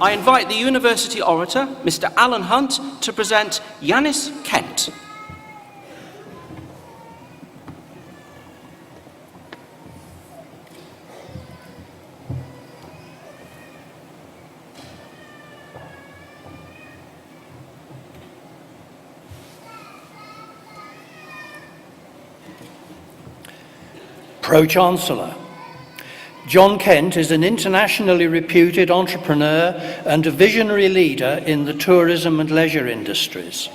I invite the University Orator, Mr. Alan Hunt, to present Yanis Kent. Pro-Chancellor. John Kent is an internationally reputed entrepreneur and a visionary leader in the tourism and leisure industries.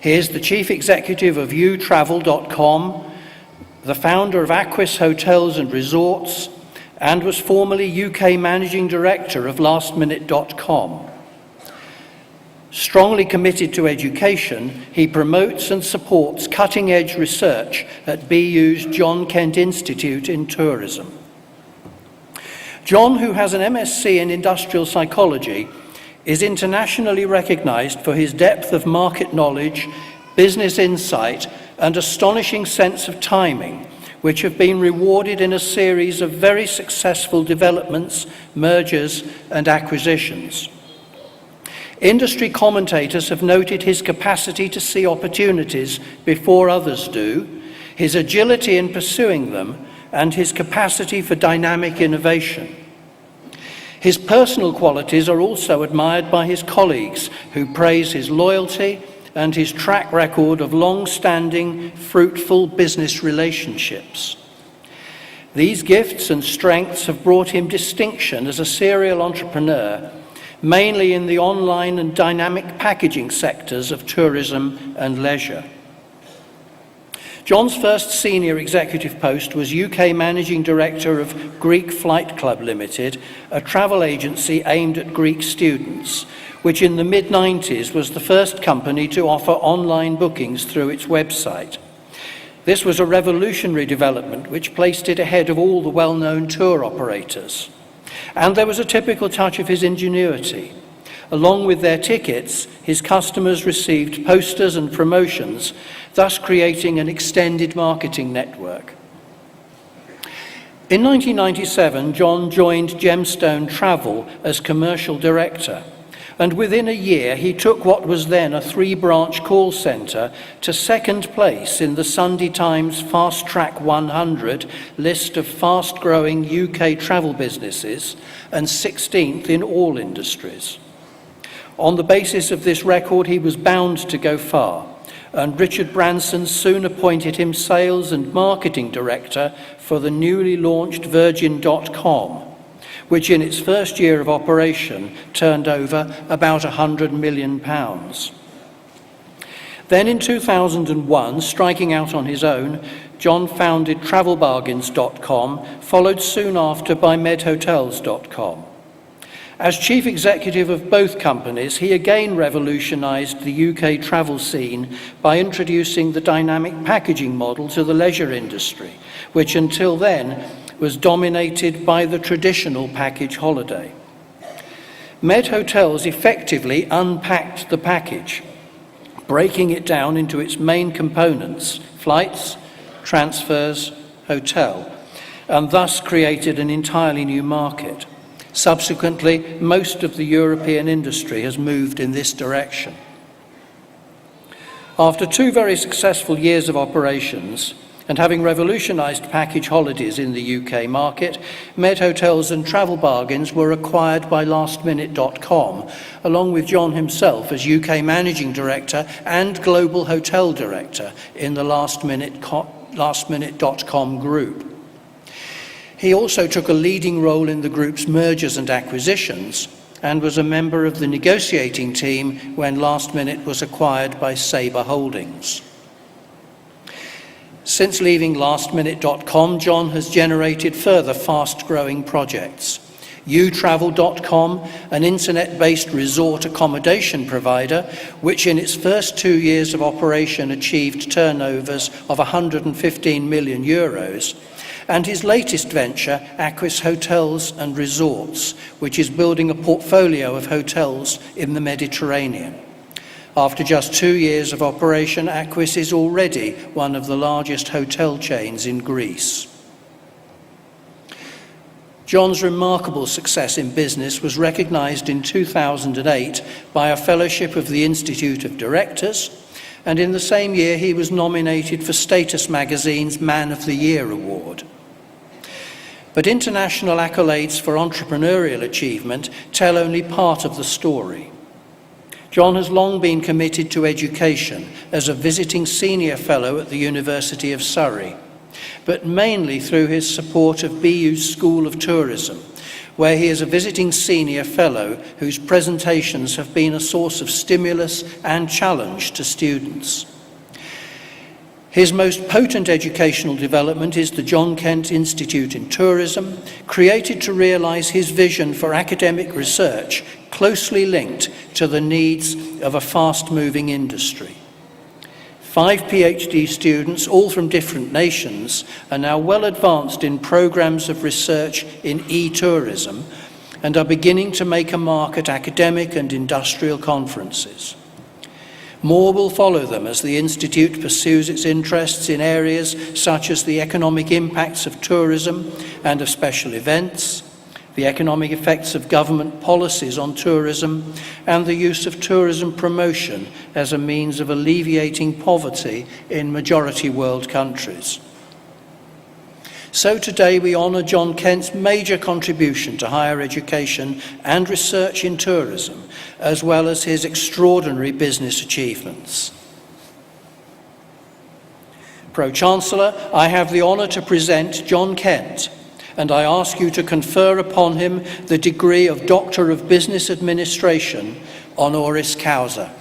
He is the Chief Executive of utravel.com, the founder of Aquis Hotels and Resorts, and was formerly UK Managing Director of lastminute.com. Strongly committed to education, he promotes and supports cutting-edge research at BU's John Kent Institute in Tourism. John, who has an MSc in industrial psychology, is internationally recognized for his depth of market knowledge, business insight, and astonishing sense of timing, which have been rewarded in a series of very successful developments, mergers, and acquisitions. Industry commentators have noted his capacity to see opportunities before others do, his agility in pursuing them, and his capacity for dynamic innovation. His personal qualities are also admired by his colleagues, who praise his loyalty and his track record of long-standing, fruitful business relationships. These gifts and strengths have brought him distinction as a serial entrepreneur, mainly in the online and dynamic packaging sectors of tourism and leisure. John's first senior executive post was UK Managing Director of Greek Flight Club Limited, a travel agency aimed at Greek students, which in the mid-90s was the first company to offer online bookings through its website. This was a revolutionary development which placed it ahead of all the well-known tour operators. And there was a typical touch of his ingenuity. Along with their tickets, his customers received posters and promotions, thus creating an extended marketing network. In 1997, John joined Gemstone Travel as commercial director, and within a year he took what was then a 3-branch call centre to second place in the Sunday Times Fast Track 100 list of fast-growing UK travel businesses and 16th in all industries. On the basis of this record, he was bound to go far, and Richard Branson soon appointed him sales and marketing director for the newly launched Virgin.com, which in its first year of operation turned over about £100 million. Then in 2001, striking out on his own, John founded TravelBargains.com, followed soon after by MedHotels.com. As chief executive of both companies, he again revolutionized the UK travel scene by introducing the dynamic packaging model to the leisure industry, which until then was dominated by the traditional package holiday. Med Hotels effectively unpacked the package, breaking it down into its main components, flights, transfers, hotel, and thus created an entirely new market. Subsequently, most of the European industry has moved in this direction. After 2 very successful years of operations, and having revolutionized package holidays in the UK market, Med Hotels and Travel Bargains were acquired by lastminute.com, along with John himself as UK Managing Director and Global Hotel Director in the lastminute.com group. He also took a leading role in the group's mergers and acquisitions and was a member of the negotiating team when Last Minute was acquired by Sabre Holdings. Since leaving lastminute.com, John has generated further fast-growing projects. utravel.com, an internet-based resort accommodation provider, which in its first 2 years of operation achieved turnovers of €115 million, and his latest venture, Aquis Hotels and Resorts, which is building a portfolio of hotels in the Mediterranean. After just 2 years of operation, Aquis is already one of the largest hotel chains in Greece. John's remarkable success in business was recognised in 2008 by a fellowship of the Institute of Directors, and in the same year he was nominated for Status Magazine's Man of the Year award. But international accolades for entrepreneurial achievement tell only part of the story. John has long been committed to education as a visiting senior fellow at the University of Surrey, but mainly through his support of BU's School of Tourism, where he is a visiting senior fellow whose presentations have been a source of stimulus and challenge to students. His most potent educational development is the John Kent Institute in Tourism, created to realise his vision for academic research closely linked to the needs of a fast-moving industry. 5 PhD students, all from different nations, are now well advanced in programmes of research in e-tourism and are beginning to make a mark at academic and industrial conferences. More will follow them as the Institute pursues its interests in areas such as the economic impacts of tourism and of special events, the economic effects of government policies on tourism, and the use of tourism promotion as a means of alleviating poverty in majority world countries. So today we honour John Kent's major contribution to higher education and research in tourism, as well as his extraordinary business achievements. Pro-Chancellor, I have the honour to present John Kent, and I ask you to confer upon him the degree of Doctor of Business Administration, honoris causa.